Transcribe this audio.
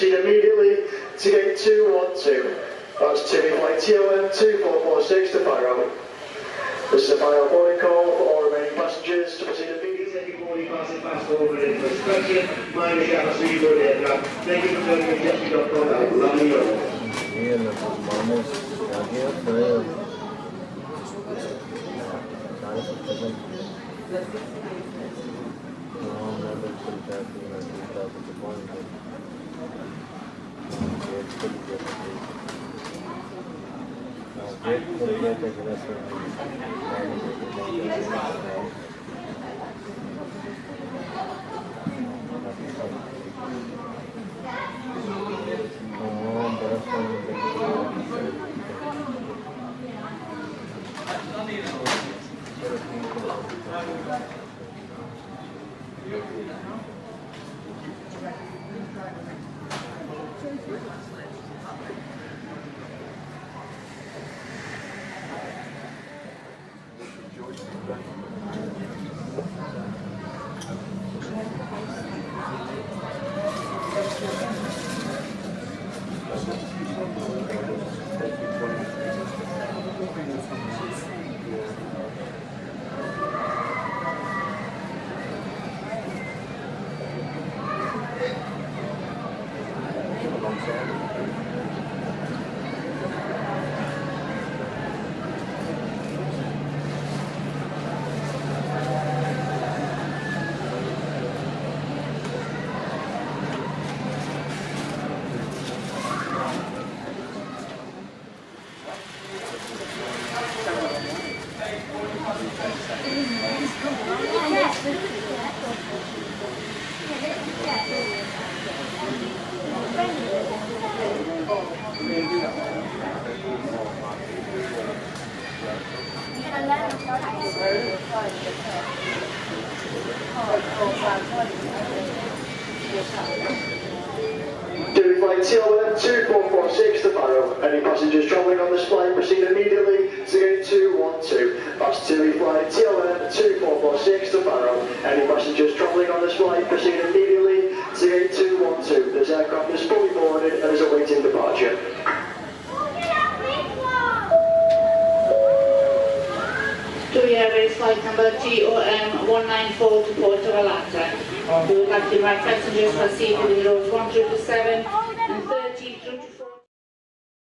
proceed immediately to gate 212. That's TUI flight TOM 2446 to Faro. This is a final boarding call for all remaining passengers to proceed immediately. Thank you for passing fast forward in for inspection. My name is Gavin Seawood aircraft. Thank you for joining me at JetBlue.com. Have a lovely day. TUI flight TOM 2446 to Faro. Any passengers travelling on this flight proceed immediately to gate 212. That's TUI flight TOM 2446 to Faro. Any passengers travelling on this flight proceed immediately to gate 212. This aircraft is fully boarded and is awaiting departure. TUI Airways flight number TOM 194 to Port of Atlanta. We would like to invite passengers to proceed with the rows 1 through to 7 and 30 through to 4.